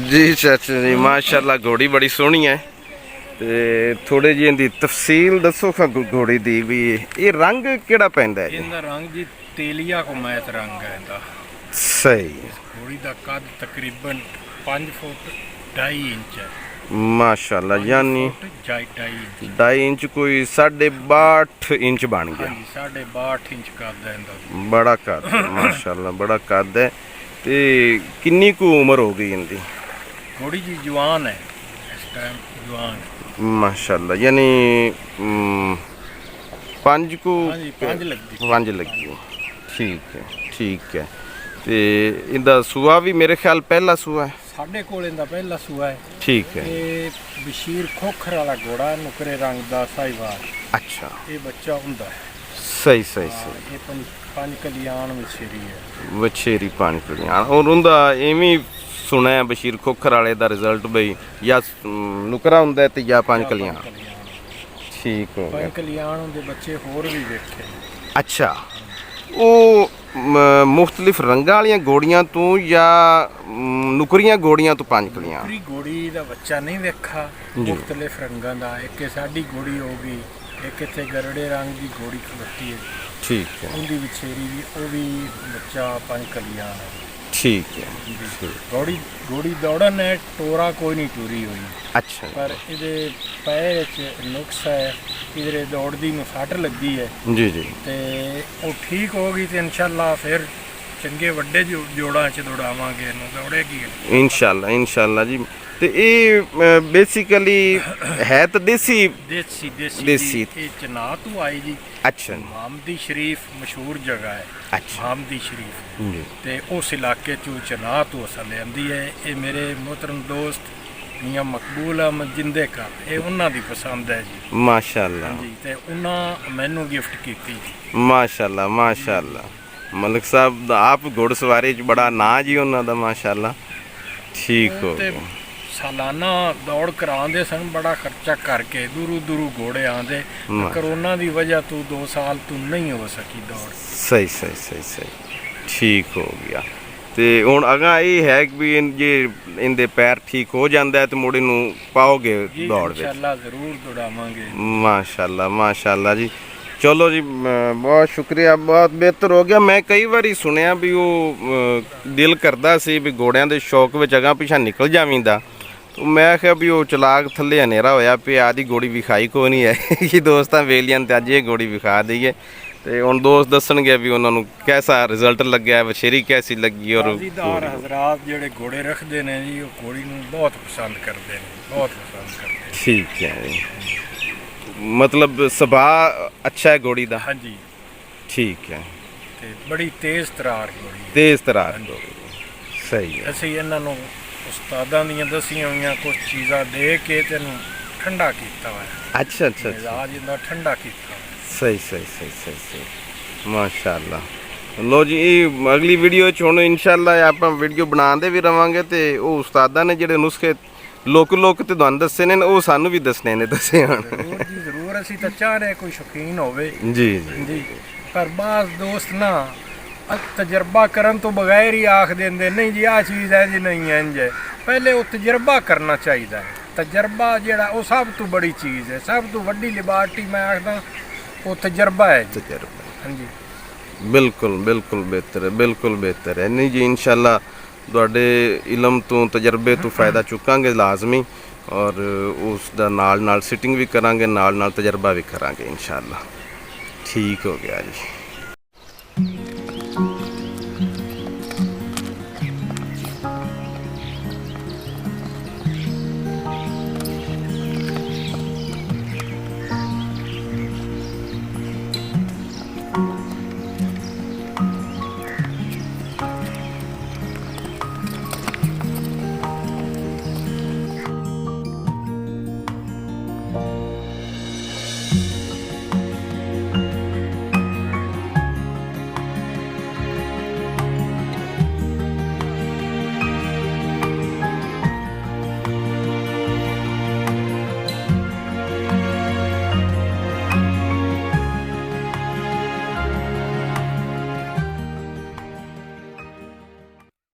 जी चाचा जी माशाल्लाह घोड़ी बड़ी सोहनी है। ते थोड़े जी इहदी तफसील दसो खा घोड़ी दी भी ये रंग केड़ा पैंदा है? इनका रंग जी तेलिया को मैच रंग है इनका। सही। इस घोड़ी का कद तकरीबन 5 फुट 2.5 इंच है माशाल्लाह, यानी 2.5 इंच कोई 62.5 इंच बन गया। 62.5 इंच कद है इनका। बड़ा कद है माशाल्लाह, बड़ा कद है। ते किन्नी को उम्र हो गई इनकी? घोड़ी जी जवान है इस टाइम, जवान है माशाल्लाह, यानी 5 को 5 लगी। ठीक है। ते इनका सूआ भी मेरे ख्याल पहला सूआ है साढ़े कोल, इनका पहला सूआ है। ठीक है। ये बशीर खोखर वाला घोड़ा नुकरे रंग का साहिवाल। अच्छा, ये बच्चा हुंदा है। सही। ये पंज कलियाण वछेरी है। वछेरी 5 कलियाण। और उनका एवं सुना है बशीर खोखर वाले का रिजल्ट बई या नुकरा हुंदा है ते या 5 कलियाण। ठीक हो गया। 5 कलियाण दे बच्चे होर भी वेखे। अच्छा, वो मुख्तलिफ रंगां वालियां घोड़ियां तो या नुकरियां घोड़ियां तो 5 कलियां? नुकरी घोड़ी का बच्चा नहीं वेखा, मुख्तलिफ रंगां दा। एक साडी घोड़ी होगी, एक इत्थे गरड़े रंग की घोड़ी खलोती है। ठीक है। उनकी विछेरी भी वो भी बच्चा 5 कलियां है। ठीक है। घोड़ी दौड़न है, टोरा कोई नहीं टूरी हुई। अच्छा। पर ये पैर च नुक्स है, इधर दौड़दी में सट लगी है। जी। ते वो ठीक होगी तो इंशाल्लाह फिर चंगे वड्डे जोड़ा च दौड़ावांगे, दौड़ेगी इंशाल्लाह जी। ते ये बेसिकली है तो देसी ये चनाह तो आई जी। अच्छा। मामदी शरीफ मशहूर जगह है। अच्छा। मामदी शरीफ जी। ते उस इलाके चो चनाह तो असल लेंदी है। ये मेरे मोहतरम दोस्त मियां मकबूल अहमद जिंदे का, ये उन्हां दी पसंद है जी। माशाल्लाह जी, ते उन्हां मैनू गिफ्ट की। माशाल्लाह मलिक साहब आप घुड़सवारी च बड़ा ना जी उन्हां दा माशाल्लाह। ठीक हो गया। सालाना दौड़ करांदे सन, बड़ा खर्चा करके दूरू घोड़े आंदे। कोरोना की वजह तो 2 साल तो नहीं हो सकी दौड़। सही। ठीक हो गया। ते हुण अगा ये है कि भी जे इनके पैर ठीक हो जाता है तो मुड़े नूं पाओगे दौड़ विच? इंशाल्लाह जरूर दौड़ावांगे। माशाल्लाह जी। चलो जी, बहुत शुक्रिया, बहुत बेहतर हो गया। मैं कई बार सुनिया भी वो दिल करता सी भी घोड़ियां दे शौक विच अगा पिछा निकल जावींदा, तो मैं आख्या भी वो चलाक थल्ले हनेरा होया पे आदि घोड़ी विखाई को नहीं है कि दोस्तां वेलियां ते अज ये घोड़ी विखा दईए। ते हुण दोस्त दसणगे भी उन्होंने कैसा रिजल्ट लग्या, वछेरी कैसी लगी। और हज़रात जेड़े घोड़े रखते हैं जी, वो घोड़ी नूं बहुत पसंद करते हैं, बहुत पसंद करते हैं। ठीक है जी, मतलब सुभाव अच्छा है घोड़ी दा? हाँ जी। ठीक है। ते बड़ी तेज़ तरार घोड़ी, तेज़ तरार। सही है। ਅਸੀਂ ਇਹਨਾਂ ਨੂੰ ਉਸਤਾਦਾਂ ਦੀਆਂ ਦਸੀਆਂ ਹੋਈਆਂ ਕੁਝ ਚੀਜ਼ਾਂ ਦੇ ਕੇ ਤੈਨੂੰ ਠੰਡਾ ਕੀਤਾ ਹੋਇਆ। अच्छा। ਮਿਜ਼ਾਜ ਇਹਦਾ ਠੰਡਾ ਕੀਤਾ। सही। माशाल्लाह। लो जी, अगली वीडियो हुण इंशाल्लाह आप वीडियो बनाते भी रवांगे तो वो उस्तादा ने जिहड़े नुस्खे लोक ते तुहानूं दस्से ने वो सानू भी दसने ने दसे हन। जरूर असीं तां चाह रहे कोई शौकीन होवे। जी। पर बाज़ दोस्त ना तजर्बा करन तो बगैर ही आख देंदे नहीं जी आ चीज़ है जी, नहीं है इंज है। पहले वो तजर्बा करना चाहिए। तजर्बा जिहड़ा वो सब तो बड़ी चीज़ है, सब तो वड्डी लिबार्टी मैं आखदा वो तजर्बा है। हाँ जी, बिल्कुल बेहतर है। नहीं जी, इंशाल्लाह तुहाडे इलम तो तजर्बे तो फ़ायदा चुकांगे लाजमी, और उसदा नाल सिटिंग भी करांगे, नाल तजर्बा भी करांगे इंशाल्लाह। ठीक हो गया जी।